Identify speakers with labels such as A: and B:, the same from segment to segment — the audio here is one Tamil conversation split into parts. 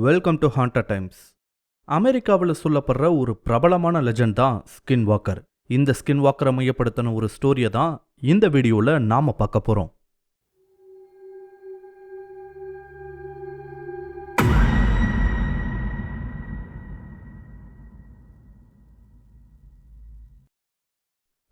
A: Welcome to ஹாண்டர் times. அமெரிக்காவில் சொல்லப்படுற ஒரு பிரபலமான லெஜண்ட் தான் ஸ்கின் வாக்கர். இந்த ஸ்கின் வாக்கரை மையப்படுத்தின ஒரு ஸ்டோரியை தான் இந்த வீடியோவில் நாம பார்க்க போறோம்.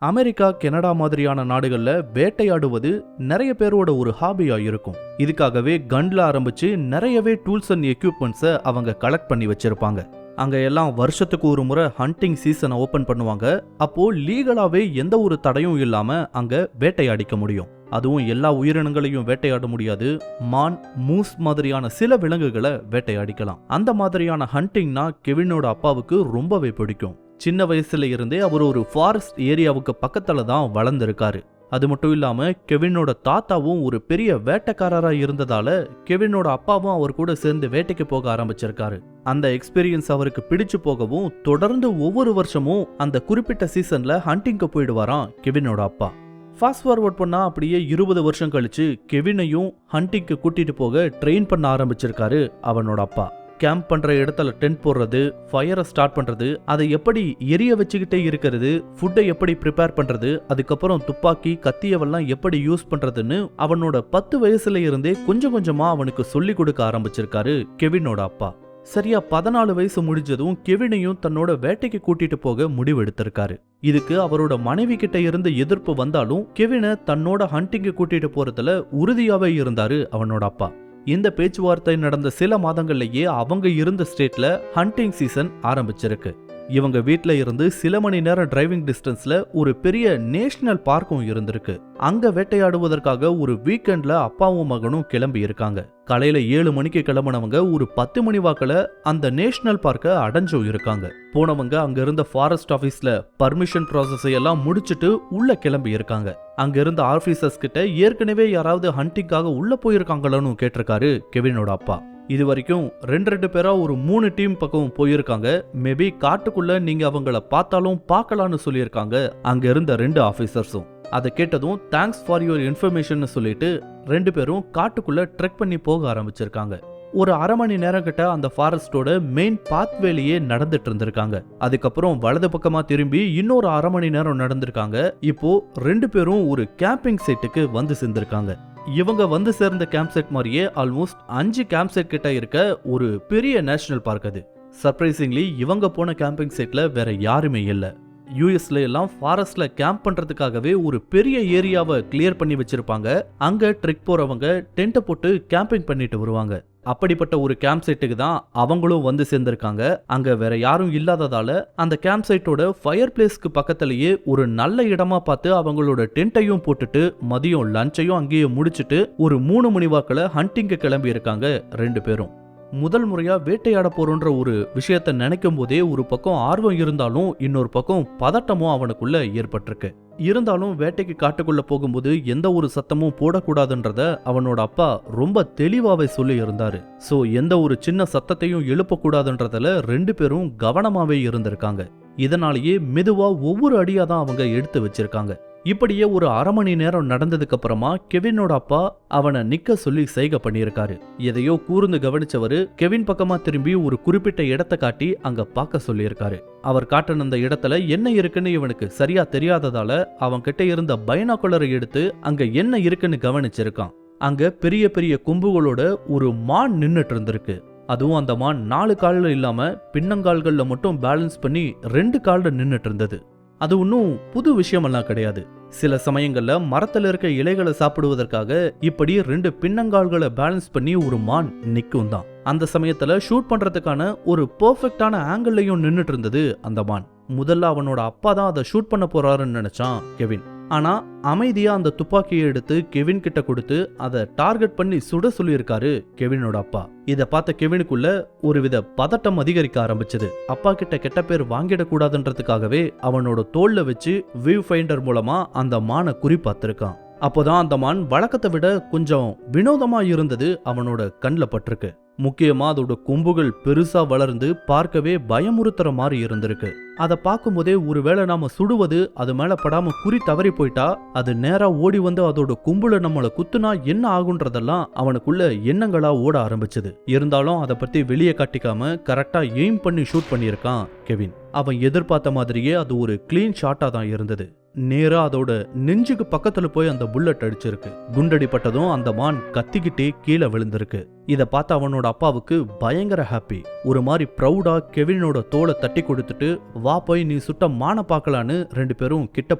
A: அமெரிக்கா, கனடா மாதிரியான நாடுகள்ல வேட்டையாடுவது நிறைய பேரோட ஒரு ஹாபியா இருக்கும். இதுக்காகவே கன்ல ஆரம்பிச்சு நிறையவே டூல்ஸ் அண்ட் எக்யூப்மெண்ட்ஸை அவங்க கலெக்ட் பண்ணி வச்சிருப்பாங்க. அங்க எல்லாம் வருஷத்துக்கு ஒரு முறை ஹண்டிங் சீசனை ஓபன் பண்ணுவாங்க. அப்போ லீகலாவே எந்த ஒரு தடையும் இல்லாம அங்க வேட்டையாடிக்க முடியும். அதுவும் எல்லா உயிரினங்களையும் வேட்டையாட முடியாது. மான், மூஸ் மாதிரியான சில விலங்குகளை வேட்டையாடிக்கலாம். அந்த மாதிரியான ஹண்டிங்னா கெவினோட அப்பாவுக்கு ரொம்பவே பிடிக்கும். சின்ன வயசுல இருந்தே அவர் ஒரு ஃபாரஸ்ட் ஏரியாவுக்கு பக்கத்துல தான் வளர்ந்திருக்காரு. அது மட்டும் இல்லாம கெவினோட தாத்தாவும் ஒரு பெரிய வேட்டைக்காரரா இருந்ததால கெவினோட அப்பாவும் அவர் கூட சேர்ந்து வேட்டைக்கு போக ஆரம்பிச்சிருக்காரு. அந்த எக்ஸ்பீரியன்ஸ் அவருக்கு பிடிச்சு போகவும் தொடர்ந்து ஒவ்வொரு வருஷமும் அந்த குறிப்பிட்ட சீசன்ல ஹண்டிங்க்கு போயிடுவாராம் கெவினோட அப்பா. ஃபாஸ்ட் ஃபார்வர்ட் பண்ணா அப்படியே 20 வருஷம் கழிச்சு கெவினையும் ஹண்டிங்க்கு கூட்டிட்டு போக ட்ரெயின் பண்ண ஆரம்பிச்சிருக்காரு அவனோட அப்பா. கேம்ப் பண்ற இடத்துல டென்ட் போடுறது, ஃபயரை ஸ்டார்ட் பண்றது, அதை எப்படி எரிய வச்சுக்கிட்டே இருக்கிறது, ஃபுட்டை எப்படி ப்ரிப்பேர் பண்றது, அதுக்கப்புறம் துப்பாக்கி, கத்தியவெல்லாம் எப்படி யூஸ் பண்றதுன்னு அவனோட 10 வயசுல இருந்தே கொஞ்சம் கொஞ்சமா அவனுக்கு சொல்லி கொடுக்க ஆரம்பிச்சிருக்காரு கெவினோட அப்பா. சரியா 14 வயசு முடிஞ்சதும் கெவினையும் தன்னோட வேட்டைக்கு கூட்டிட்டு போக முடிவெடுத்திருக்காரு. இதுக்கு அவரோட மனைவி கிட்ட இருந்து எதிர்ப்பு வந்தாலும் கெவினை தன்னோட ஹண்டிங்கு கூட்டிட்டு போறதுல உறுதியாவே இருந்தாரு அவனோட அப்பா. இந்த பேச்சுவார்த்தை நடந்த சில மாதங்கள்லயே அவங்க இருந்த ஸ்டேட்ல ஹண்டிங் சீசன் ஆரம்பிச்சிருக்கு. இவங்க வீட்ல இருந்து சில மணி நேரம் டிரைவிங் டிஸ்டன்ஸ்ல ஒரு பெரிய நேஷனல் பார்க்கும் இருந்திருக்கு. அங்க வேட்டையாடுவதற்காக ஒரு வீக்கெண்ட்ல அப்பாவும் மகனும் கிளம்பி இருக்காங்க. காலையில 7 மணிக்கு கிளம்பினவங்க ஒரு 10 மணி வாக்குல அந்த நேஷனல் பார்க்க அடைஞ்சும் இருக்காங்க. போனவங்க அங்க இருந்த ஃபாரஸ்ட் ஆபீஸ்ல பர்மிஷன் ப்ராசஸ் எல்லாம் முடிச்சிட்டு உள்ள கிளம்பி இருக்காங்க. அங்க இருந்த ஆபீசர்ஸ் கிட்ட ஏற்கனவே யாராவது ஹண்டிங்காக உள்ள போயிருக்காங்களான்னு கேட்டிருக்காரு கெவினோட அப்பா. இது வரைக்கும் 2 பேரா ஒரு 3 டீம் பக்கம் போயிருக்காங்க. மேபி காட்டுக்குள்ள நீங்க அவங்கள பார்த்தாலும் பார்க்கலான்னு சொல்லியிருக்காங்க அங்க இருந்த 2 ஆபீசர்ஸும். அதை கேட்டதும் தேங்க்ஸ் ஃபார் யுவர் இன்ஃபர்மேஷன் சொல்லிட்டு 2 பேரும் காட்டுக்குள்ள ட்ரெக் பண்ணி போக ஆரம்பிச்சிருக்காங்க. ஒரு அரை மணி நேரம் கிட்ட அந்த ஃபாரஸ்டோட மெயின் பாத்வேலையே நடந்துட்டு இருந்திருக்காங்க. அதுக்கப்புறம் வலது பக்கமா திரும்பி இன்னொரு அரை மணி நேரம் நடந்திருக்காங்க. இப்போ 2 பேரும் ஒரு கேம்பிங் சைட்டுக்கு வந்து சேர்ந்திருக்காங்க. இவங்க வந்து சேர்ந்த கேம்ப் சைட் மாதிரியே ஆல்மோஸ்ட் 5 கேம்ப் சைட் கிட்ட இருக்க ஒரு பெரிய நேஷனல் பார்க் அது. சர்ப்ரைசிங்லி இவங்க போன கேம்பிங் சைட்ல வேற யாருமே இல்ல. யூஎஸ்ல எல்லாம் ஃபாரஸ்ட்ல கேம்ப் பண்றதுக்காகவே ஒரு பெரிய ஏரியாவை கிளியர் பண்ணி வச்சிருப்பாங்க. அங்க ட்ரெக் போறவங்க டென்ட் போட்டு கேம்பிங் பண்ணிட்டு வருவாங்க. அப்படிப்பட்ட ஒரு கேம்ப் சைட்டுக்கு தான் அவங்களும் வந்து சேர்ந்திருக்காங்க. அங்க வேற யாரும் இல்லாததால அந்த கேம்ப் சைட்டோட ஃபயர் பிளேஸ்க்கு பக்கத்திலேயே ஒரு நல்ல இடமா பார்த்து அவங்களோட டென்ட்டையும் போட்டுட்டு மதியம் லஞ்சையும் அங்கேயே முடிச்சுட்டு ஒரு 3 மணி வாக்குல ஹண்டிங்க்கு கிளம்பி இருக்காங்க 2 பேரும். முதல் முறையா வேட்டையாட போறோன்ற ஒரு விஷயத்த நினைக்கும் போதே ஒரு பக்கம் ஆர்வம் இருந்தாலும் இன்னொரு பக்கம் பதட்டமும் அவனுக்குள்ள ஏற்பட்டிருக்கு. இருந்தாலும் வேட்டைக்கு காட்டுக்குள்ள போகும்போது எந்த ஒரு சத்தமும் போடக்கூடாதுன்றத அவனோட அப்பா ரொம்ப தெளிவாவே சொல்லி இருந்தாரு. சோ எந்த ஒரு சின்ன சத்தத்தையும் எழுப்பக்கூடாதுன்றதுல 2 பேரும் கவனமாவே இருந்திருக்காங்க. இதனாலேயே மெதுவா ஒவ்வொரு அடியா தான் அவங்க எடுத்து வச்சிருக்காங்க. இப்படியே ஒரு அரை மணி நேரம் நடந்ததுக்கு அப்புறமா கெவினோட அப்பா அவனை நிக்க சொல்லி செய்கை பண்ணியிருக்காரு. எதையோ கூர்ந்து கவனிச்சவரு கெவின் பக்கமா திரும்பி ஒரு குறிப்பிட்ட இடத்தை காட்டி அங்க பார்க்க சொல்லியிருக்காரு. அவர் காட்டின அந்த இடத்துல என்ன இருக்குன்னு இவனுக்கு சரியா தெரியாததால அவன் கிட்ட இருந்த பைனாகுலரை எடுத்து அங்க என்ன இருக்குன்னு கவனிச்சிருக்கான். அங்க பெரிய பெரிய கொம்புகளோட ஒரு மான் நின்னுட்டு இருந்திருக்கு. அதுவும் அந்த மான் 4 கால்ல இல்லாம பின்னங்கால்கள்ல மட்டும் பேலன்ஸ் பண்ணி 2 கால்ல நின்னுட்டு இருந்தது. அது ஒன்றும் புது விஷயமெல்லாம் கிடையாது. சில சமயங்கள்ல மரத்துல இருக்க இலைகளை சாப்பிடுவதற்காக இப்படி 2 பின்னங்கால்களை பேலன்ஸ் பண்ணி ஒரு மான் நிக்கும் தான். அந்த சமயத்துல ஷூட் பண்றதுக்கான ஒரு பெர்ஃபெக்டான ஆங்கிள்லயும் நின்னுட்டு இருந்தது அந்த மான். முதல்ல அவனோட அப்பா தான் அதை ஷூட் பண்ண போறாருன்னு நினைச்சான் கெவின். ஆனா அமைதியா அந்த துப்பாக்கியை எடுத்து கெவின் கிட்ட கொடுத்து அதை டார்கெட் பண்ணி சுட சொல்லியிருக்காரு கெவினோட அப்பா. இதை பார்த்த கெவினுக்குள்ள ஒருவித பதட்டம் அதிகரிக்க ஆரம்பிச்சது. அப்பா கிட்ட கெட்ட பேர் வாங்கிடக்கூடாதுன்றதுக்காகவே அவனோட தோல்ல வச்சு வியூ ஃபைண்டர் மூலமா அந்த மானை குறி பார்த்திருக்கான். அப்போதான் அந்த மான் வழக்கத்தை விட கொஞ்சம் வினோதமா இருந்தது அவனோட கண்ணில் பட்டிருக்கு. முக்கியமா அதோட கொம்புகள் பெருசா வளர்ந்து பார்க்கவே பயமுறுத்துற மாதிரி இருந்திருக்கு. அதை பார்க்கும்போதே ஒருவேளை நாம சுடுவது அது மேல படாம குறி தவறி போயிட்டா அது நேரா ஓடி வந்து அதோட கொம்புல நம்மள குத்துனா என்ன ஆகுன்றதெல்லாம் அவனுக்குள்ள எண்ணங்களா ஓட ஆரம்பிச்சது. இருந்தாலும் அதை பத்தி வெளியே காட்டிக்காம கரெக்டா எய்ம் பண்ணி ஷூட் பண்ணியிருக்கான் கெவின். அவன் எதிர்பார்த்த மாதிரியே அது ஒரு கிளீன் ஷாட்டா தான் இருந்தது. நேரா அதோட நெஞ்சுக்கு பக்கத்துல போய் அந்த புல்லட் அடிச்சிருக்கு. குண்டடிப்பட்டதும் அந்த மான் கத்திக்கிட்டே கீழே விழுந்திருக்கு. இத பார்த்து அவனோட அப்பாவுக்கு பயங்கர ஹாப்பி. ஒரு மாதிரி ப்ரௌடா கெவினோட தோலை தட்டி கொடுத்துட்டு, வா போய் நீ சுட்ட மானை பார்க்கலான்னு 2 பேரும் கிட்ட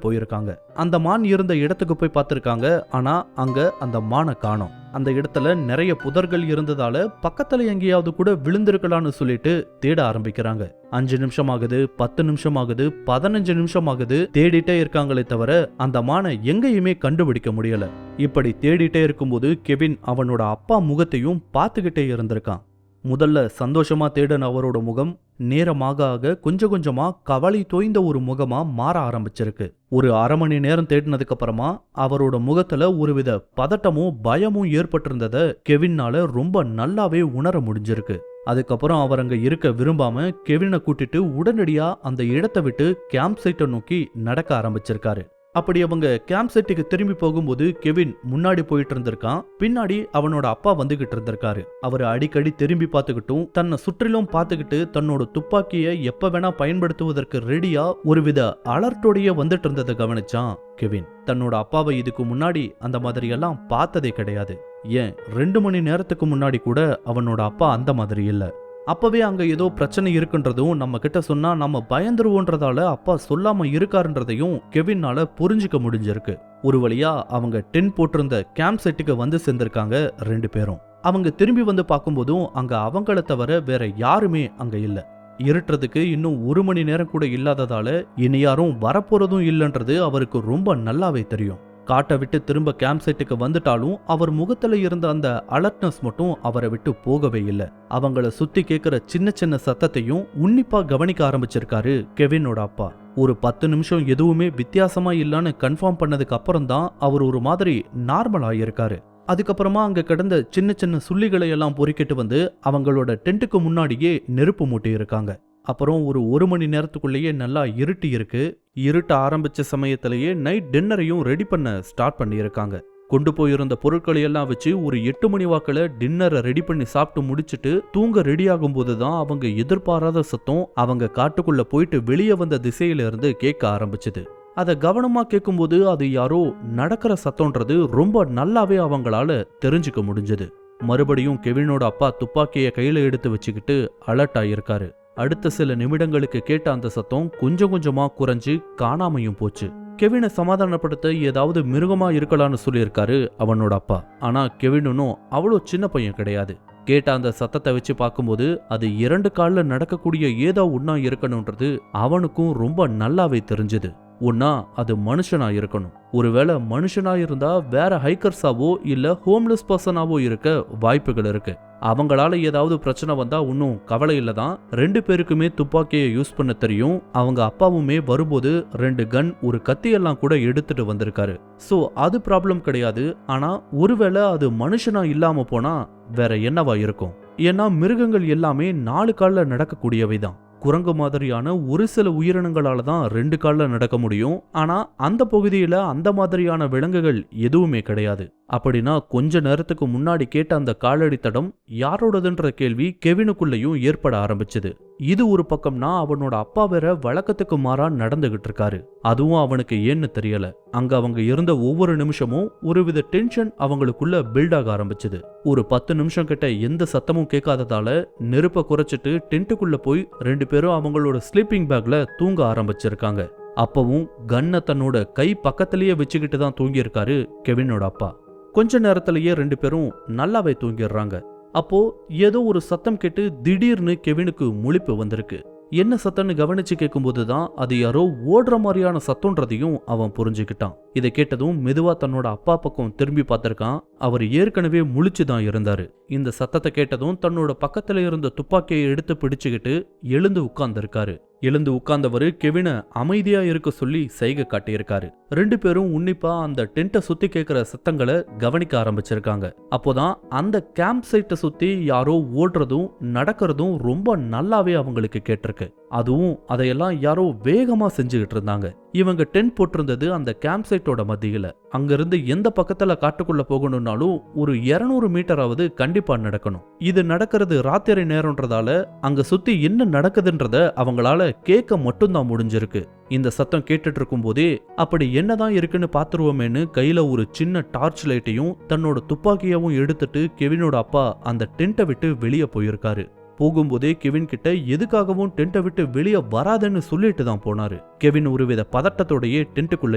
A: போயிருக்காங்க. அந்த மான் இருந்த இடத்துக்கு போய் பார்த்திருக்காங்க. ஆனா அங்க அந்த மானை காணோம். அந்த இடத்துல நிறைய புதர்கள் இருந்ததால பக்கத்துல எங்கேயாவது கூட விழுந்திருக்கலான்னு சொல்லிட்டு தேட ஆரம்பிக்கிறாங்க. 5 நிமிஷம் ஆகுது, 10 நிமிஷம் ஆகுது, 15 நிமிஷம் ஆகுது. தேடிட்டே இருக்காங்களே தவிர அந்த மானை எங்கேயுமே கண்டுபிடிக்க முடியல. இப்படி தேடிட்டே இருக்கும்போது கெவின் அவனோட அப்பா முகத்தையும் பார்த்துக்கிட்டே இருந்திருக்கான். முதல்ல சந்தோஷமா தேடின அவரோட முகம் நேரமாக ஆக கொஞ்சம் கொஞ்சமா கவலை தோய்ந்த ஒரு முகமா மாற ஆரம்பிச்சிருக்கு. ஒரு அரை மணி நேரம் தேடினதுக்கு அப்புறமா அவரோட முகத்துல ஒருவித பதட்டமும் பயமும் ஏற்பட்டிருந்தத கெவின்னால ரொம்ப நல்லாவே உணர முடிஞ்சிருக்கு. அதுக்கப்புறம் அவர் அங்க இருக்க விரும்பாம கெவினை கூட்டிட்டு உடனடியா அந்த இடத்தை விட்டு கேம்ப் சைட்டை நோக்கி நடக்க ஆரம்பிச்சிருக்காரு. அப்படி அவங்க கேம்ப் சைட்டுக்கு திரும்பி போகும்போது கெவின் முன்னாடி போயிட்டு இருந்திருக்கான். பின்னாடி அவனோட அப்பா வந்துகிட்டு இருந்திருக்காரு. அவர் அடிக்கடி திரும்பி பார்த்துக்கிட்டும் தன்னை சுற்றிலும் பார்த்துக்கிட்டு தன்னோட துப்பாக்கியை எப்ப வேணா பயன்படுத்துவதற்கு ரெடியா ஒருவித அலர்ட்டோடைய வந்துட்டு இருந்ததை கவனிச்சான் கெவின். தன்னோட அப்பாவை இதுக்கு முன்னாடி அந்த மாதிரி எல்லாம் பார்த்ததே கிடையாது. ஏன் 2 மணி நேரத்துக்கு முன்னாடி கூட அவனோட அப்பா அந்த மாதிரி இல்ல. அப்பவே அங்க ஏதோ பிரச்சனை இருக்குன்றதும் நம்ம கிட்ட சொன்னா நம்ம பயந்துருவோன்றதால அப்பா சொல்லாம இருக்காருன்றதையும் கெவின்னால புரிஞ்சுக்க முடிஞ்சிருக்கு. ஒரு வழியா அவங்க டென்ட் போட்டிருந்த கேம்ப் செட்டுக்கு வந்து சேர்ந்திருக்காங்க 2 பேரும். அவங்க திரும்பி வந்து பார்க்கும்போதும் அங்க அவங்கள தவிர வேற யாருமே அங்க இல்ல. இருட்டுறதுக்கு இன்னும் 1 மணி நேரம் கூட இல்லாததால இனி யாரும் வரப்போறதும் இல்லைன்றது அவருக்கு ரொம்ப நல்லாவே தெரியும். காட்டை விட்டு திரும்ப கேம்ப் சைட்டுக்கு வந்துட்டாலும் அவர் முகத்துல இருந்த அந்த அலர்ட்னஸ் மட்டும் அவரை விட்டு போகவே இல்லை. அவங்கள சுத்தி கேட்கிற சின்ன சின்ன சத்தத்தையும் உன்னிப்பா கவனிக்க ஆரம்பிச்சிருக்காரு கெவினோட அப்பா. ஒரு 10 நிமிஷம் எதுவுமே வித்தியாசமா இல்லைன்னு கன்ஃபார்ம் பண்ணதுக்கு அப்புறம் தான் அவர் ஒரு மாதிரி நார்மல் ஆகியிருக்காரு. அதுக்கப்புறமா அங்க கிடந்த சின்ன சின்ன சுள்ளிகளை எல்லாம் பொறுக்கிட்டு வந்து அவங்களோட டென்ட்டுக்கு முன்னாடியே நெருப்பு மூட்டி இருக்காங்க. அப்புறம் ஒரு 1 மணி நேரத்துக்குள்ளேயே நல்லா இருட்டி இருக்கு. இருட்ட ஆரம்பிச்ச சமயத்திலேயே நைட் டின்னரையும் ரெடி பண்ண ஸ்டார்ட் பண்ணியிருக்காங்க. கொண்டு போயிருந்த பொருட்களை எல்லாம் வச்சு ஒரு 8 மணி வாக்கில் டின்னரை ரெடி பண்ணி சாப்பிட்டு முடிச்சுட்டு தூங்க ரெடி ஆகும் போதுதான் அவங்க எதிர்பாராத சத்தம் அவங்க காட்டுக்குள்ள போயிட்டு வெளியே வந்த திசையில இருந்து கேட்க ஆரம்பிச்சது. அதை கவனமா கேட்கும்போது அது யாரோ நடக்கிற சத்தம்ன்றது ரொம்ப நல்லாவே அவங்களால தெரிஞ்சுக்க முடிஞ்சது. மறுபடியும் கெவினோட அப்பா துப்பாக்கியை கையில எடுத்து வச்சுக்கிட்டு அலர்ட் ஆகியிருக்காரு. அடுத்த சில நிமிடங்களுக்கு கேட்ட அந்த சத்தம் கொஞ்சம் கொஞ்சமா குறைஞ்சு காணாமையும் போச்சு. கெவினை சமாதானப்படுத்த ஏதாவது மிருகமா இருக்கலாம்னு சொல்லியிருக்காரு அவனோட அப்பா. ஆனா கெவினும் அவ்வளோ சின்ன பையன் கிடையாது. கேட்ட அந்த சத்தத்தை வச்சு பார்க்கும்போது அது 2 காலில் நடக்கக்கூடிய ஏதோ ஒன்னா இருக்கணும்ன்றது அவனுக்கும் ரொம்ப நல்லாவே தெரிஞ்சது. ஒன்னா அது மனுஷனா இருக்கணும். ஒருவேளை மனுஷனா இருந்தா வேற ஹைக்கர்ஸாவோ இல்ல ஹோம்லெஸ் பர்சனாவோ இருக்க வாய்ப்புகள் இருக்கு. அவங்களால ஏதாவது பிரச்சனை வந்தா ஒன்னும் கவலை இல்லதான். 2 பேருக்குமே துப்பாக்கியை யூஸ் பண்ண தெரியும். அவங்க அப்பாவுமே வரும்போது 2 கன் ஒரு கத்தியெல்லாம் கூட எடுத்துட்டு வந்திருக்காரு. சோ அது ப்ராப்ளம் கிடையாது. ஆனா ஒருவேளை அது மனுஷனா இல்லாம போனா வேற என்னவா இருக்கும்? ஏன்னா மிருகங்கள் எல்லாமே 4 கால்ல நடக்கக்கூடியவைதான். குரங்கு மாதிரியான ஒரு சில உயிரினங்களால தான் 2 கால்ல நடக்க முடியும். ஆனா அந்த பகுதியில அந்த மாதிரியான விலங்குகள் எதுவுமே கிடையாது. அப்படின்னா கொஞ்ச நேரத்துக்கு முன்னாடி கேட்ட அந்த காலடி தடம் யாரோடதுன்ற கேள்வி கெவினுக்குள்ளேயும் ஏற்பட ஆரம்பிச்சது. இது ஒரு பக்கம்னா அவனோட அப்பா வேற வழக்கத்துக்கு மாறா நடந்துகிட்டு இருக்காரு. அதுவும் அவனுக்கு ஏன்னு தெரியல. அங்க அவங்க இருந்த ஒவ்வொரு நிமிஷமும் ஒருவித டென்ஷன் அவங்களுக்குள்ள பில்ட் ஆக ஆரம்பிச்சது. ஒரு 10 நிமிஷம் கிட்ட எந்த சத்தமும் கேட்காததால நெருப்பை குறைச்சிட்டு டென்ட்டுக்குள்ள போய் 2 பேரும் அவங்களோட ஸ்லீப்பிங் பேக்ல தூங்க ஆரம்பிச்சிருக்காங்க. அப்பவும் கன்னை தன்னோட கை பக்கத்திலேயே வச்சுக்கிட்டு தான் தூங்கியிருக்காரு கெவினோட அப்பா. கொஞ்ச நேரத்திலேயே 2 பேரும் நல்லாவே தூங்கிடுறாங்க. அப்போ ஏதோ ஒரு சத்தம் கேட்டு திடீர்னு கெவினுக்கு முழிப்பு வந்திருக்கு. என்ன சத்தம்னு கவனிச்சு கேட்கும்போது தான் அது யாரோ ஓடுற மாதிரியான சத்தம்ன்றதையும் அவன் புரிஞ்சுக்கிட்டான். இதை கேட்டதும் மெதுவா தன்னோட அப்பா பக்கம் திரும்பி பார்த்திருக்கான். அவர் ஏற்கனவே முழிச்சு தான் இருந்தாரு. இந்த சத்தத்தை கேட்டதும் தன்னோட பக்கத்துல இருந்த துப்பாக்கியை எடுத்து பிடிச்சுக்கிட்டு எழுந்து உட்கார்ந்திருக்காரு. எழுந்து உட்கார்ந்தவரு கெவினை அமைதியா இருக்க சொல்லி சைகை காட்டியிருக்காரு. ரெண்டு பேரும் உன்னிப்பா அந்த டென்ட்டை சுத்தி கேட்கிற சத்தங்களை கவனிக்க ஆரம்பிச்சிருக்காங்க. அப்போதான் அந்த கேம்ப் சைட்டை சுத்தி யாரோ ஓடுறதும் நடக்கிறதும் ரொம்ப நல்லாவே அவங்களுக்கு கேட்டிருக்கு. அதுவும் அதையெல்லாம் யாரோ வேகமா செஞ்சுக்கிட்டு இருந்தாங்க. இவங்க டென்ட் போட்டிருந்தது அந்த கேம்ப் சைட்டோட மத்தியில. அங்கிருந்து எந்த பக்கத்துல காட்டுக்குள்ள போகணும்னாலும் ஒரு 200 மீட்டராவது கண்டிப்பா நடக்கணும். இது நடக்கிறது ராத்திரி நேரம்ன்றதால அங்க சுத்தி என்ன நடக்குதுன்றத அவங்களால கேட்க மட்டும்தான் முடிஞ்சிருக்கு. இந்த சத்தம் கேட்டுட்டு இருக்கும் போதே அப்படி என்னதான் இருக்குன்னு பாத்துருவோமேன்னு கையில ஒரு சின்ன டார்ச் லைட்டையும் தன்னோட துப்பாக்கியாவும் எடுத்துட்டு கெவினோட அப்பா அந்த டென்ட்டை விட்டு வெளியே போயிருக்காரு. போகும்போதே கெவின் கிட்ட எதுக்காகவும் டென்ட்டை விட்டு வெளியே வராதுன்னு சொல்லிட்டு தான் போனாரு. கெவின் ஒருவித பதட்டத்தோடயே டென்ட்டுக்குள்ள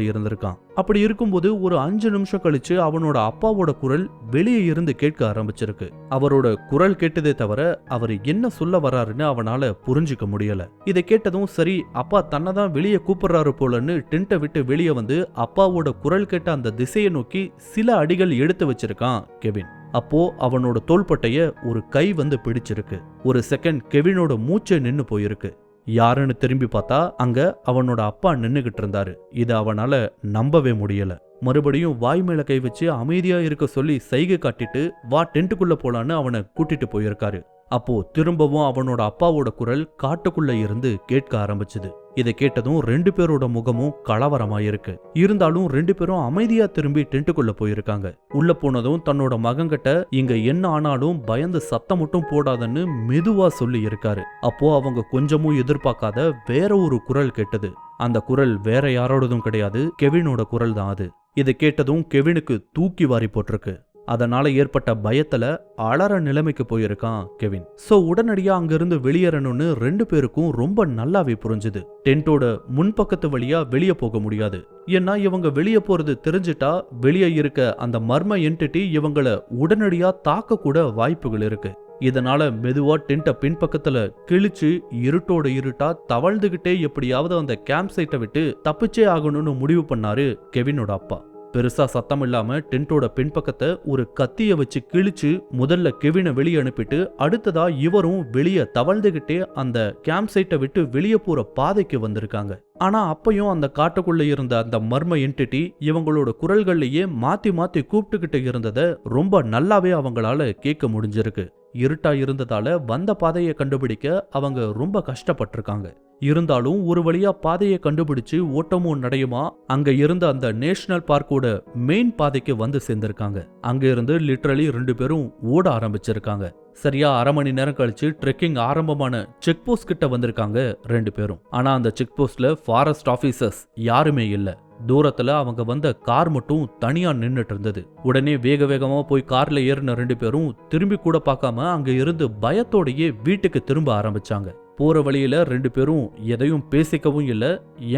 A: இருந்திருக்கான். அப்படி இருக்கும்போது ஒரு 5 நிமிஷம் கழிச்சு அவனோட அப்பாவோட குரல் வெளியே இருந்து கேட்க ஆரம்பிச்சிருக்கு. அவரோட குரல் கேட்டதே தவிர அவர் என்ன சொல்ல வர்றாருன்னு அவனால புரிஞ்சுக்க முடியல. இதை கேட்டதும் சரி அப்பா தன்னை தான் வெளியே கூப்பிடுறாரு போலன்னு டென்ட்டை விட்டு வெளியே வந்து அப்பாவோட குரல் கேட்ட அந்த திசையை நோக்கி சில அடிகள் எடுத்து வச்சிருக்கான் கெவின். அப்போ அவனோட தோள்பட்டைய ஒரு கை வந்து பிடிச்சிருக்கு. ஒரு செகண்ட் கெவினோட மூச்சை நின்னு போயிருக்கு. யாருன்னு திரும்பி பார்த்தா அங்க அவனோட அப்பா நின்னுகிட்டு இருந்தாரு. இத அவனால நம்பவே முடியல. மறுபடியும் வாய் மேல கை வச்சு அமைதியா இருக்க சொல்லி சைகை காட்டிட்டு வா டென்ட்டுக்குள்ள போலான்னு அவனை கூட்டிட்டு போயிருக்காரு. அப்போ திரும்பவும் அவனோட அப்பாவோட குரல் காட்டுக்குள்ள இருந்து கேட்க ஆரம்பிச்சுது. இதை கேட்டதும் ரெண்டு பேரோட முகமும் கலவரமாயிருக்கு. இருந்தாலும் ரெண்டு பேரும் அமைதியா திரும்பி டென்ட்டுக்குள்ள போயிருக்காங்க. உள்ள போனதும் தன்னோட மகன்கிட்ட இங்க என்ன ஆனாலும் பயந்து சத்தம் மட்டும் போடாதன்னு மெதுவா சொல்லி இருக்காரு. அப்போ அவங்க கொஞ்சமும் எதிர்பார்க்காத வேற ஒரு குரல் கேட்டது. அந்த குரல் வேற யாரோடதும் கிடையாது, கெவினோட குரல் தான் அது. இதை கேட்டதும் கெவினுக்கு தூக்கி வாரி போட்டிருக்கு. அதனால ஏற்பட்ட பயத்துல அலற நிலைமைக்கு போயிருக்கான் கெவின். சோ உடனடியா அங்கிருந்து வெளியேறணும்னு ரெண்டு பேருக்கும் ரொம்ப நல்லாவே புரிஞ்சுது. டென்ட்டோட முன்பக்கத்து வழியா வெளியே போக முடியாது. ஏன்னா இவங்க வெளியே போறது தெரிஞ்சிட்டா வெளியே இருக்க அந்த மர்ம என்டிட்டி இவங்கள உடனடியா தாக்க கூட வாய்ப்புகள் இருக்கு. இதனால மெதுவா டென்ட்டை பின்பக்கத்துல கிழிச்சு இருட்டோட இருட்டா தவழ்ந்துகிட்டே எப்படியாவது அந்த கேம்ப் சைட்டை விட்டு தப்பிச்சே ஆகணும்னு முடிவு பண்ணாரு கெவினோட அப்பா. பெருசா சத்தம் இல்லாம டென்ட்டோட பின்பக்கத்தை ஒரு கத்திய வச்சு கிழிச்சு முதல்ல கெவினை வெளியே அனுப்பிட்டு அடுத்ததா இவரும் வெளியே தவழ்ந்துகிட்டே அந்த கேம்ப் சைட்டை விட்டு வெளியே போற பாதைக்கு வந்திருக்காங்க. ஆனா அப்பயும் அந்த காட்டுக்குள்ள இருந்த அந்த மர்ம என்டிட்டி இவங்களோட குரல்கள்லயே மாத்தி மாத்தி கூப்பிட்டுக்கிட்டு இருந்தத ரொம்ப நல்லாவே அவங்களால கேட்க முடிஞ்சிருக்கு. இருட்டா இருந்ததால வந்த பாதையை கண்டுபிடிக்க அவங்க ரொம்ப கஷ்டப்பட்டிருக்காங்க. இருந்தாலும் ஒரு வழியா பாதையை கண்டுபிடிச்சு ஓட்டமும் நடையுமா அங்க இருந்த அந்த நேஷனல் பார்க்கோட மெயின் பாதைக்கு வந்து சேர்ந்திருக்காங்க. அங்க இருந்து லிட்டரலி ரெண்டு பேரும் ஓட ஆரம்பிச்சிருக்காங்க. சரியா அரை மணி நேரம் கழிச்சு ட்ரெக்கிங் ஆரம்பமான செக் போஸ்ட் கிட்ட வந்திருக்காங்க ரெண்டு பேரும். ஆனா அந்த செக் போஸ்ட்ல ஃபாரஸ்ட் ஆபீசர்ஸ் யாருமே இல்ல. தூரத்துல அவங்க வந்த கார் மட்டும் தனியா நின்னுட்டு இருந்தது. உடனே வேக வேகமா போய் கார்ல ஏறின ரெண்டு பேரும் திரும்பி கூட பார்க்காம அங்க இருந்து பயத்தோடையே வீட்டுக்கு திரும்ப ஆரம்பிச்சாங்க. போற வழியில ரெண்டு பேரும் எதையும் பேசிக்கவும் இல்ல,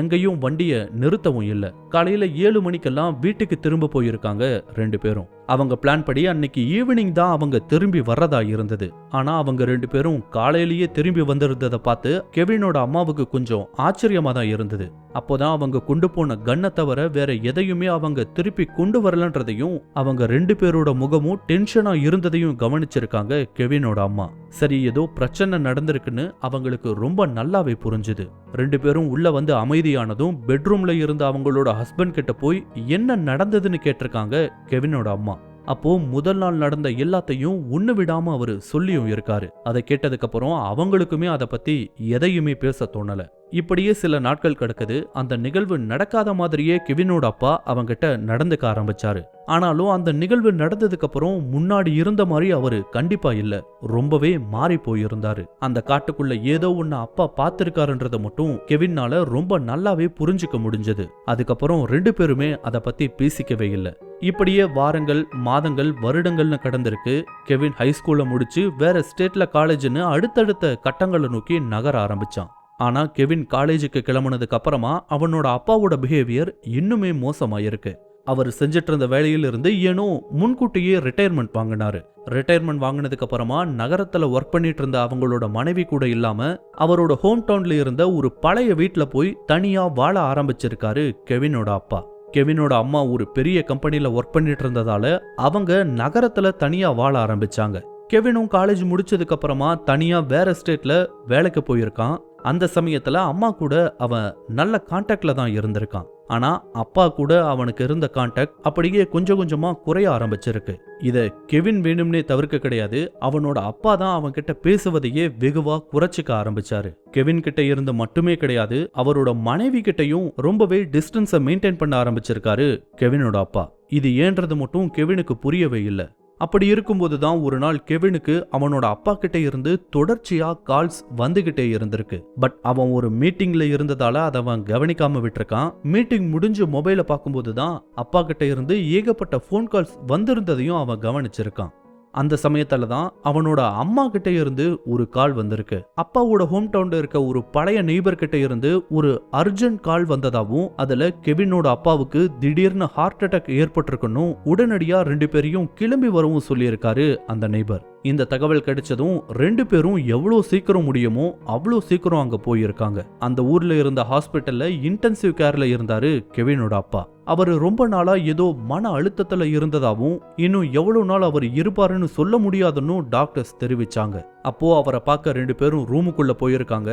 A: எங்கேயும் வண்டிய நிறுத்தவும் இல்ல. காலையில 7 மணிக்கெல்லாம் வீட்டுக்கு திரும்ப போயிருக்காங்க ரெண்டு பேரும். அவங்க பிளான் படி அன்னைக்கு ஈவினிங் தான் அவங்க திரும்பி வர்றதா இருந்தது. ஆனா அவங்க ரெண்டு பேரும் காலையிலேயே திரும்பி வந்திருந்ததை பார்த்து கெவினோட அம்மாவுக்கு கொஞ்சம் ஆச்சரியமா தான் இருந்தது. அப்போதான் அவங்க கொண்டு போன கன்னை தவிர வேற எதையுமே அவங்க திருப்பி கொண்டு வரலன்றதையும் அவங்க ரெண்டு பேரோட முகமும் டென்ஷனா இருந்ததையும் கவனிச்சிருக்காங்க கெவினோட அம்மா. சரி ஏதோ பிரச்சனை நடந்திருக்குன்னு அவங்களுக்கு ரொம்ப நல்லாவே புரிஞ்சுது. ரெண்டு பேரும் உள்ள வந்து அமைதியானதும் பெட்ரூம்ல இருந்த அவங்களோட ஹஸ்பண்ட் கிட்ட போய் என்ன நடந்ததுன்னு கேட்டிருக்காங்க கெவினோட அம்மா. அப்போ முதல் நாள் நடந்த எல்லாத்தையும் ஒண்ணு விடாம அவரு சொல்லியும் இருக்காரு. அதை கேட்டதுக்கு அப்புறம் அவங்களுக்குமே அதை பத்தி எதையுமே பேச தோணல. இப்படியே சில நாட்கள் கிடக்குது. அந்த நிகழ்வு நடக்காத மாதிரியே கெவினோட அப்பா அவங்கிட்ட நடந்துக்க ஆரம்பிச்சாரு. ஆனாலும் அந்த நிகழ்வு நடந்ததுக்கு அப்புறம் முன்னாடி இருந்த மாதிரி அவரு கண்டிப்பா இல்ல, ரொம்பவே மாறி போயிருந்தாரு. அந்த காட்டுக்குள்ள ஏதோ ஒண்ணு அப்பா பார்த்திருக்காருன்றத மட்டும் கெவினால ரொம்ப நல்லாவே புரிஞ்சுக்க முடிஞ்சது. அதுக்கப்புறம் ரெண்டு பேருமே அதை பத்தி பேசிக்கவே இல்லை. இப்படியே வாரங்கள் மாதங்கள் வருடங்கள்னு கடந்திருக்கு. கெவின் ஹைஸ்கூல்ல முடிச்சு வேற ஸ்டேட்ல காலேஜ்னு அடுத்தடுத்த கட்டங்களை நோக்கி நகர ஆரம்பிச்சான். ஆனா கெவின் காலேஜுக்கு கிளம்புனதுக்கு அப்புறமா அவனோட அப்பாவோட பிஹேவியர் இன்னுமே மோசமாயிருக்கு. அவர் செஞ்சிட்டு இருந்த வேலையிலிருந்து ஏனோ முன்கூட்டியே ரிட்டையர்மெண்ட் வாங்கினாரு. ரிட்டையர்மெண்ட் வாங்கினதுக்கு அப்புறமா நகரத்துல ஒர்க் பண்ணிட்டு இருந்த அவங்களோட மனைவி கூட இல்லாம அவரோட ஹோம் டவுன்ல இருந்த ஒரு பழைய வீட்டுல போய் தனியா வாழ ஆரம்பிச்சிருக்காரு கெவினோட அப்பா. கெவினோட அம்மா ஒரு பெரிய கம்பெனில ஒர்க் பண்ணிட்டு இருந்ததால அவங்க நகரத்துல தனியா வாழ ஆரம்பிச்சாங்க. கெவினும் காலேஜ் முடிச்சதுக்கு அப்புறமா தனியா வேற ஸ்டேட்ல வேலைக்கு போயிருக்கான். அந்த சமயத்துல அம்மா கூட அவன் நல்ல கான்டாக்ட்ல தான் இருந்திருக்கான். ஆனா அப்பா கூட அவனுக்கு இருந்த கான்டாக்ட் அப்படியே கொஞ்சம் கொஞ்சமா குறைய ஆரம்பிச்சிருக்கு. இத கெவின் வேணும்னே தவிர்க்க கிடையாது, அவனோட அப்பா தான் அவன் கிட்ட பேசுவதையே வெகுவா குறைச்சிக்க ஆரம்பிச்சாரு. கெவின் கிட்ட இருந்து மட்டுமே கிடையாது, அவரோட மனைவி கிட்டையும் ரொம்பவே டிஸ்டன்ஸை மெயின்டைன் பண்ண ஆரம்பிச்சிருக்காரு கெவினோட அப்பா. இது ஏன்றது மட்டும் கெவினுக்கு புரியவே இல்லை. அப்படி இருக்கும்போது தான் ஒரு நாள் கெவினுக்கு அவனோட அப்பா கிட்ட இருந்து தொடர்ச்சியா கால்ஸ் வந்துகிட்டே இருந்திருக்கு. பட் அவன் ஒரு மீட்டிங்ல இருந்ததால அதை அவன் கவனிக்காம விட்டுருக்கான். மீட்டிங் முடிஞ்சு மொபைலை பார்க்கும்போது தான் அப்பா கிட்ட இருந்து ஏகப்பட்ட போன் கால்ஸ் வந்திருந்ததையும் அவன் கவனிச்சிருக்கான். அந்த சமயத்துல தான் அவனோட அம்மா கிட்ட இருந்து ஒரு கால் வந்திருக்கு. அப்பாவோட ஹோம் டவுன்ல இருக்க ஒரு பழைய நெய்பர் கிட்ட இருந்து ஒரு அர்ஜென்ட் கால் வந்ததாவும், அதுல கெவினோட அப்பாவுக்கு திடீர்னு ஹார்ட் அட்டாக் ஏற்பட்டிருக்கணும், உடனடியா 2 பேரையும் கிளம்பி வரவும் சொல்லியிருக்காரு அந்த நெய்பர். இந்த தகவல் கிடைச்சதும் 2 பேரும் எவ்வளவு சீக்கிரம் முடியுமோ அவ்வளவு சீக்கிரம் அங்க போயிருக்காங்க. அந்த ஊர்ல இருந்த ஹாஸ்பிட்டல்ல இன்டென்சிவ் கேர்ல இருந்தாரு கெவினோட அப்பா. அவரு ரொம்ப நாளா ஏதோ மன அழுத்தத்துல இருந்ததாவும், இன்னும் எவ்வளவு நாள் அவர் இருப்பாருன்னு சொல்ல முடியாதுன்னு டாக்டர்ஸ் தெரிவிச்சாங்க. அப்போ அவரை பார்க்க 2 பேரும் ரூமுக்குள்ள போயிருக்காங்க.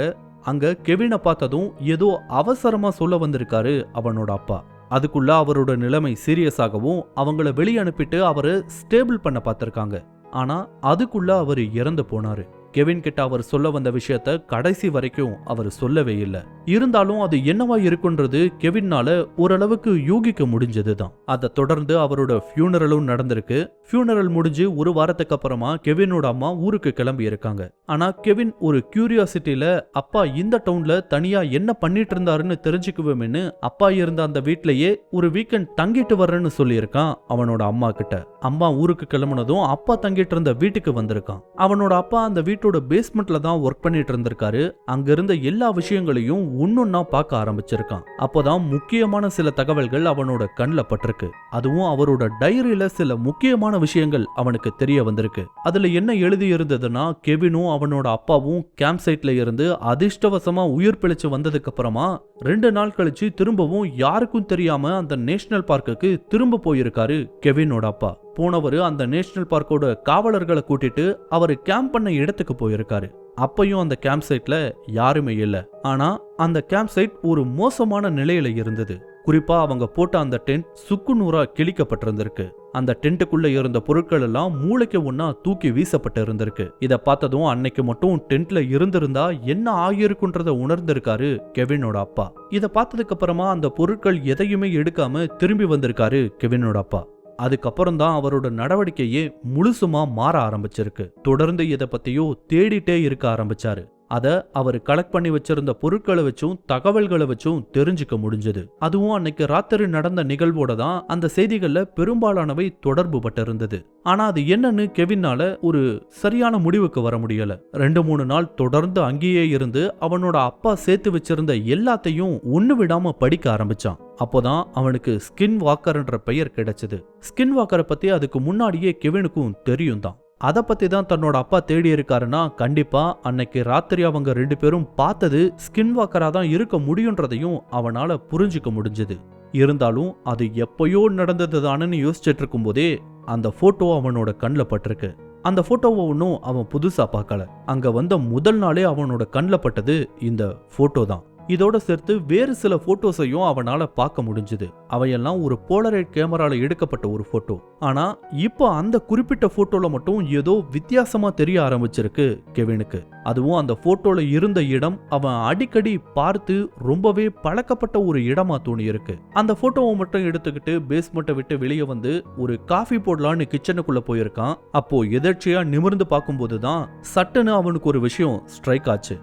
A: அங்க கெவினை பார்த்ததும் ஏதோ அவசரமா சொல்ல வந்திருக்காரு அவனோட அப்பா. அதுக்குள்ள அவரோட நிலைமை சீரியஸ் ஆகவும் அவங்கள வெளியே அனுப்பிட்டு அவரை ஸ்டேபிள் பண்ண பார்த்திருக்காங்க. ஆனா அதுக்குள்ள அவர் இறந்து போனாரு. கெவின் கிட்ட அவர் சொல்ல வந்த விஷயத்த கடைசி வரைக்கும் அவர் சொல்லவே இல்லை. இருந்தாலும் அது என்னவா இருக்குன்றது கெவின்னால ஓரளவுக்கு யூகிக்க முடிஞ்சதுதான். அதை தொடர்ந்து அவரோட ஃபியூனரலும் நடந்திருக்கு. ஃபியூனரல் முடிஞ்சு ஒரு வாரத்துக்கு அப்புறமா கெவினோட அம்மா ஊருக்கு கிளம்பி இருக்காங்க. ஆனா கெவின் ஒரு கியூரியாசிட்டியில அப்பா இந்த டவுன்ல தனியா என்ன பண்ணிட்டு இருந்தாருன்னு தெரிஞ்சுக்குவேன்னு அப்பா இருந்த அந்த வீட்லயே ஒரு வீக்கெண்ட் தங்கிட்டு வர்றேன்னு சொல்லியிருக்கான் அவனோட அம்மா கிட்ட. அம்மா ஊருக்கு கிளம்புனதும் அப்பா தங்கிட்டு இருந்த வீட்டுக்கு வந்திருக்கான். அவனோட அப்பா அந்த வீட்டோட பேஸ்மெண்ட்ல தான் ஒர்க் பண்ணிட்டு இருந்திருக்காரு. அங்க இருந்த எல்லா விஷயங்களையும் ஒன்னொன்னா பார்க்க ஆரம்பிச்சிருக்கான். அப்போதான் முக்கியமான சில தகவல்கள் அவனோட கண்ல பட்டிருக்கு. அதுவும் அவரோட டைரியில சில முக்கியமான விஷயங்கள் அவனுக்கு தெரிய வந்திருக்கு. அதுல என்ன எழுதி இருந்ததுன்னா, கெவினும் அவனோட அப்பாவும் கேம்ப் சைட்ல இருந்து அதிர்ஷ்டவசமா உயிர் பிழைச்சு வந்ததுக்கு அப்புறமா 2 நாள் கழிச்சு திரும்பவும் யாருக்கும் தெரியாம அந்த நேஷனல் பார்க்குக்கு திரும்ப போயிருக்காரு கெவினோட அப்பா. போனவர் அந்த நேஷனல் பார்க்கோட காவலர்களை கூட்டிட்டு அவர் கேம்ப் பண்ண இடத்துக்கு போயிருக்காரு. அப்பையும் அந்த கேம்ப் சைட்ல யாருமே இல்ல. ஆனா அந்த கேம்ப் சைட் ஒரு மோசமான நிலையில இருந்தது. குறிப்பா அவங்க போட்ட அந்த டென்ட் சுக்குநூறா கிழிக்கப்பட்டிருந்திருக்கு. அந்த டென்ட்டுக்குள்ள இருந்த பொருட்கள் எல்லாம் மூளைக்கு ஒன்னா தூக்கி வீசப்பட்டு இருந்திருக்கு. இத பார்த்ததும் அன்னைக்கு மட்டும் டென்ட்ல இருந்திருந்தா என்ன ஆகியிருக்குன்றத உணர்ந்திருக்காரு கெவினோட அப்பா. இத பார்த்ததுக்கு அப்புறமா அந்த பொருட்கள் எதையுமே எடுக்காம திரும்பி வந்திருக்காரு கெவினோட அப்பா. அதுக்கப்புறம் தான் அவரோட நடவடிக்கையே முழுசுமா மாற ஆரம்பிச்சிருக்கு. தொடர்ந்து இதை பத்தியோ தேடிட்டே இருக்க ஆரம்பிச்சாரு. அத அவர் கலெக்ட் பண்ணி வச்சிருந்த பொருட்களை வச்சும் தகவல்களை வச்சும் தெரிஞ்சுக்க முடிஞ்சது. அதுவும் அன்னைக்கு ராத்திரி நடந்த நிகழ்வோட தான் அந்த செய்திகள்ல பெரும்பாலானவை தொடர்பு பட்டு இருந்தது. ஆனா அது என்னன்னு கெவினால ஒரு சரியான முடிவுக்கு வர முடியல. 2-3 நாள் தொடர்ந்து அங்கேயே இருந்து அவனோட அப்பா சேர்த்து வச்சிருந்த எல்லாத்தையும் ஒண்ணு விடாம படிக்க ஆரம்பிச்சான். அப்போதான் அவனுக்கு ஸ்கின் வாக்கர்ன்ற பெயர் கிடைச்சது. ஸ்கின் வாக்கரை பத்தி அதுக்கு முன்னாடியே கெவினுக்கும் தெரியும் தான். அதை பத்தி தான் தன்னோட அப்பா தேடி இருக்காருன்னா கண்டிப்பா அன்னைக்கு ராத்திரி அவங்க 2 பேரும் பார்த்தது ஸ்கின் வாக்கரா தான் இருக்க முடியுன்றதையும் அவனால புரிஞ்சுக்க முடிஞ்சது. இருந்தாலும் அது எப்பயோ நடந்ததுதானு யோசிச்சுட்டு இருக்கும் போதே அந்த போட்டோ அவனோட கண்ணில் பட்டிருக்கு. அந்த போட்டோவை ஒன்னும் அவன் புதுசா பார்க்கல. அங்க வந்த முதல் நாளே அவனோட கண்ணில் பட்டது இந்த போட்டோ தான். இதோட சேர்த்து வேறு சில போட்டோஸையும் அவனால பார்க்க முடிஞ்சது. அவையெல்லாம் ஒரு போலரைட் கேமரால எடுக்கப்பட்ட ஒரு போட்டோ. ஆனா இப்ப அந்த குறிப்பிட்ட போட்டோல மட்டும் ஏதோ வித்தியாசமா தெரிய ஆரம்பிச்சிருக்கு கெவினுக்கு. அதுவும் அந்த போட்டோல இருந்த இடம் அவன் அடிக்கடி பார்த்து ரொம்பவே பழக்கப்பட்ட ஒரு இடமா தோணி இருக்கு. அந்த போட்டோவை மட்டும் எடுத்துக்கிட்டு பேஸ்மெண்ட்டை விட்டு வெளியே வந்து ஒரு காஃபி போடலான்னு கிச்சனுக்குள்ள போயிருக்கான். அப்போ எதர்ச்சியா நிமிர்ந்து பார்க்கும்போதுதான் சட்டுன்னு அவனுக்கு ஒரு விஷயம் ஸ்ட்ரைக் ஆச்சு.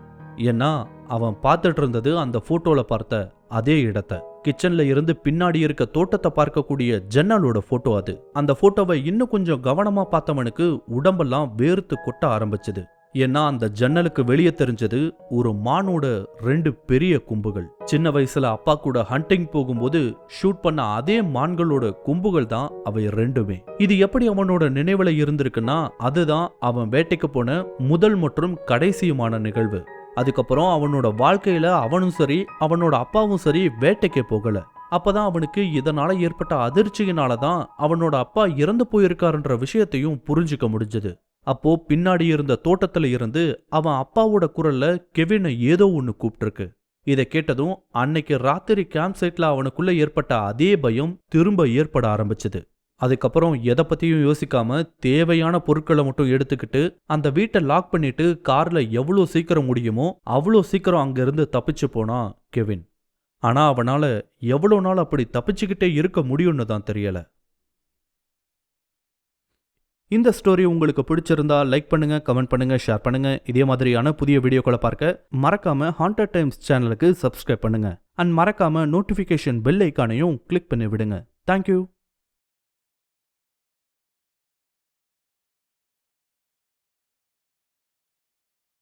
A: ஏன்னா அவன் பார்த்துட்டு இருந்தது அந்த போட்டோல பார்த்த அதே இடத்தை. கிச்சன்ல இருந்து பின்னாடி இருக்க தோட்டத்தை பார்க்கக்கூடிய ஜன்னலோட போட்டோ அது. அந்த போட்டோவை இன்னும் கொஞ்சம் கவனமா பார்த்தவனுக்கு உடம்பெல்லாம் வேர்த்து கொட்ட ஆரம்பிச்சது. ஏன்னா அந்த ஜன்னலுக்கு வெளியே தெரிஞ்சது ஒரு மானோட 2 பெரிய கொம்புகள். சின்ன வயசுல அப்பா கூட ஹண்டிங் போகும்போது ஷூட் பண்ண அதே மான்களோட கொம்புகள் தான் அவை 2மே. இது எப்படி அவனோட நினைவுல இருந்திருக்குன்னா, அதுதான் அவன் வேட்டைக்கு போன முதல் மற்றும் கடைசியுமான நிகழ்வு. அதுக்கப்புறம் அவனோட வாழ்க்கையில அவனும் சரி அவனோட அப்பாவும் சரி வேட்டைக்கே போகல. அப்பதான் அவனுக்கு இதனால ஏற்பட்ட அதிர்ச்சியினால தான் அவனோட அப்பா இறந்து போயிருக்காருன்ற விஷயத்தையும் புரிஞ்சுக்க முடிஞ்சது. அப்போ பின்னாடி இருந்த தோட்டத்துல இருந்து அவன் அப்பாவோட குரல்ல கெவினை ஏதோ ஒன்னு கூப்பிட்டிருக்கு. இதை கேட்டதும் அன்னைக்கு ராத்திரி கேம்ப் சைட்ல அவனுக்குள்ள ஏற்பட்ட அதே பயம் திரும்ப ஏற்பட ஆரம்பிச்சது. அதுக்கப்புறம் எதை பத்தியும் யோசிக்காம தேவையான பொருட்களை மட்டும் எடுத்துக்கிட்டு அந்த வீட்டை லாக் பண்ணிட்டு கார்ல எவ்வளோ சீக்கிரம் முடியுமோ அவ்வளோ சீக்கிரம் அங்கிருந்து தப்பிச்சு போனான் கெவின். ஆனா அவனால எவ்வளோ நாள் அப்படி தப்பிச்சுக்கிட்டே இருக்க முடியும்னு தான் தெரியல. இந்த ஸ்டோரி உங்களுக்கு பிடிச்சிருந்தா லைக் பண்ணுங்க, கமெண்ட் பண்ணுங்க, ஷேர் பண்ணுங்க. இதே மாதிரியான புதிய வீடியோக்களை பார்க்க மறக்காம ஹாண்டட் டைம்ஸ் சேனலுக்கு சப்ஸ்கிரைப் பண்ணுங்க. அண்ட் மறக்காம நோட்டிபிகேஷன் பெல் ஐக்கானையும் கிளிக் பண்ணி விடுங்க. தேங்க்யூ.